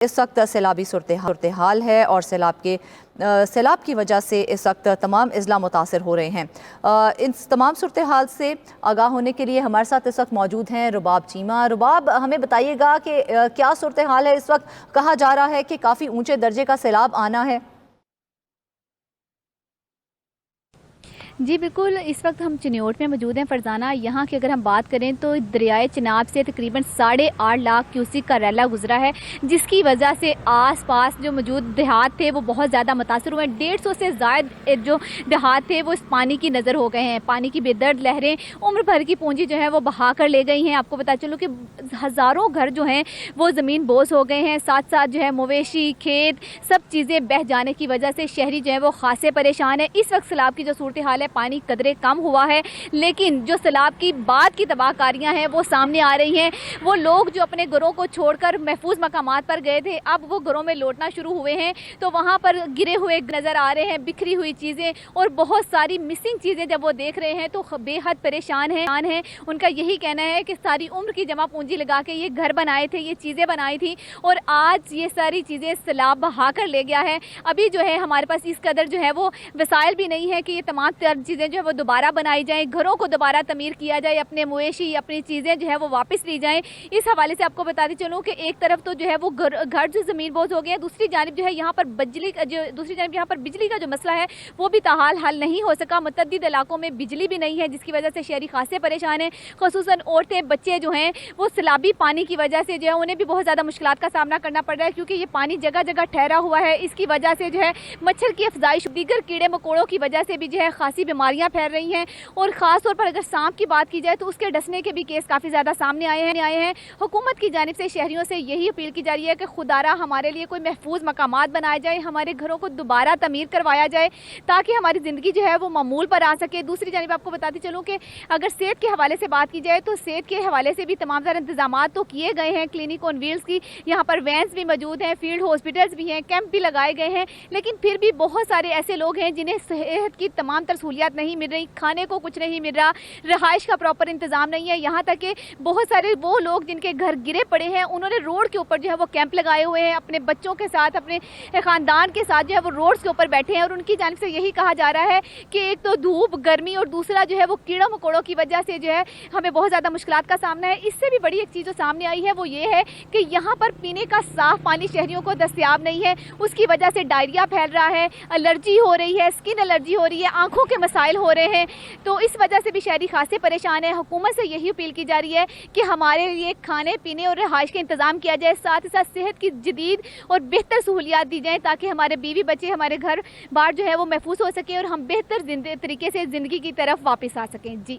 اس وقت سیلابی صورتحال ہے اور سیلاب کی وجہ سے اس وقت تمام اضلاع متاثر ہو رہے ہیں۔ ان تمام صورتحال سے آگاہ ہونے کے لیے ہمارے ساتھ اس وقت موجود ہیں رباب چیمہ۔ رباب، ہمیں بتائیے گا کہ کیا صورتحال ہے اس وقت؟ کہا جا رہا ہے کہ کافی اونچے درجے کا سیلاب آنا ہے۔ جی بالکل، اس وقت ہم چنیوٹ میں موجود ہیں فرزانہ۔ یہاں کی اگر ہم بات کریں تو دریائے چناب سے تقریباً 8.5 لاکھ کیوسک کا ریلا گزرا ہے، جس کی وجہ سے آس پاس جو موجود دیہات تھے وہ بہت زیادہ متاثر ہوئے ہیں۔ 150 سے زائد جو دیہات تھے وہ اس پانی کی نظر ہو گئے ہیں۔ پانی کی بے درد لہریں عمر بھر کی پونجی جو ہے وہ بہا کر لے گئی ہیں۔ آپ کو بتا چلوں کہ ہزاروں گھر جو ہیں وہ زمین بوس ہو گئے ہیں، ساتھ ساتھ جو ہے مویشی، کھیت، سب چیزیں بہہ جانے کی وجہ سے شہری جو ہے وہ خاصے پریشان ہے۔ اس وقت سیلاب کی جو صورتحال ہے، پانی قدرے کم ہوا ہے، لیکن جو سیلاب کی بعد کی تباہ کاریاں ہیں وہ سامنے آ رہی ہیں۔ وہ لوگ جو اپنے گھروں کو چھوڑ کر محفوظ مقامات پر گئے تھے، اب وہ گھروں میں لوٹنا شروع ہوئے ہیں، تو وہاں پر گرے ہوئے نظر آ رہے ہیں، بکھری ہوئی چیزیں اور بہت ساری مسنگ چیزیں جب وہ دیکھ رہے ہیں تو بے حد پریشان ہیں۔ ان کا یہی کہنا ہے کہ ساری عمر کی جمع پونجی لگا کے یہ گھر بنائے تھے، یہ چیزیں بنائی تھی، اور آج یہ ساری چیزیں سیلاب بہا کر لے گیا ہے۔ ابھی جو ہے ہمارے پاس اس قدر جو ہے وہ وسائل بھی نہیں ہے کہ یہ تمام چیزیں جو ہے وہ دوبارہ بنائی جائیں، گھروں کو دوبارہ تعمیر کیا جائے، اپنے مویشی، اپنی چیزیں جو ہے وہ واپس لی جائیں۔ اس حوالے سے آپ کو بتاتی چلوں کہ ایک طرف تو جو ہے وہ گھر جو زمین بوز ہو گئے ہیں، دوسری جانب جو ہے یہاں پر بجلی کا جو مسئلہ ہے وہ بھی تاحال حل نہیں ہو سکا۔ متعدد علاقوں میں بجلی بھی نہیں ہے، جس کی وجہ سے شہری خاصے پریشان ہیں، خصوصاً عورتیں، بچے جو ہیں وہ سیلابی پانی کی وجہ سے جو ہے انہیں بھی بہت زیادہ مشکلات کا سامنا کرنا پڑ رہا ہے، کیونکہ یہ پانی جگہ جگہ ٹھہرا ہوا ہے۔ اس کی وجہ سے جو ہے مچھر کی افزائش، دیگر کیڑے مکوڑوں کی وجہ سے بھی جو ہے خاصی بیماریاں پھیل رہی ہیں، اور خاص طور پر اگر سانپ کی بات کی جائے تو اس کے ڈسنے کے بھی کیس کافی زیادہ سامنے آئے ہیں۔ حکومت کی جانب سے شہریوں سے یہی اپیل کی جا رہی ہے کہ خدارا ہمارے لیے کوئی محفوظ مقامات بنائے جائے، ہمارے گھروں کو دوبارہ تعمیر کروایا جائے تاکہ ہماری زندگی جو ہے وہ معمول پر آ سکے۔ دوسری جانب آپ کو بتاتی چلوں کہ اگر صحت کے حوالے سے بات کی جائے تو صحت کے حوالے سے بھی تمام تر انتظامات تو کیے گئے ہیں، کلینک آن ویلز کی یہاں پر وینز بھی موجود ہیں، فیلڈ ہاسپٹلز بھی ہیں، کیمپ بھی لگائے گئے ہیں، لیکن پھر بھی بہت سارے ایسے لوگ ہیں جنہیں صحت کی تمام تر سہولیات نہیں مل رہی، کھانے کو کچھ نہیں مل رہا، رہائش کا پراپر انتظام نہیں ہے، یہاں تک کہ بہت سارے وہ لوگ جن کے گھر گرے پڑے ہیں انہوں نے روڈ کے اوپر جو ہے وہ کیمپ لگائے ہوئے ہیں، اپنے بچوں کے ساتھ، اپنے خاندان کے ساتھ جو ہے وہ روڈز کے اوپر بیٹھے ہیں، اور ان کی جانب سے یہی کہا جا رہا ہے کہ ایک تو دھوپ، گرمی، اور دوسرا جو ہے وہ کیڑوں مکوڑوں کی وجہ سے جو ہے ہمیں بہت زیادہ مشکلات کا سامنا ہے۔ اس سے بھی بڑی ایک چیز جو سامنے آئی ہے وہ یہ ہے کہ یہاں پر پینے کا صاف پانی شہریوں کو دستیاب نہیں ہے، اس کی وجہ سے ڈائریا پھیل رہا ہے، الرجی ہو رہی ہے، اسکن الرجی ہو رہی ہے، آنکھوں کے مسائل ہو رہے ہیں، تو اس وجہ سے بھی شہری خاصے پریشان ہیں۔ حکومت سے یہی اپیل کی جا رہی ہے کہ ہمارے لیے کھانے پینے اور رہائش کا انتظام کیا جائے، ساتھ ہی ساتھ صحت کی جدید اور بہتر سہولیات دی جائیں تاکہ ہمارے بیوی بچے، ہمارے گھر بار جو ہے وہ محفوظ ہو سکیں اور ہم بہتر طریقے سے زندگی کی طرف واپس آ سکیں۔ جی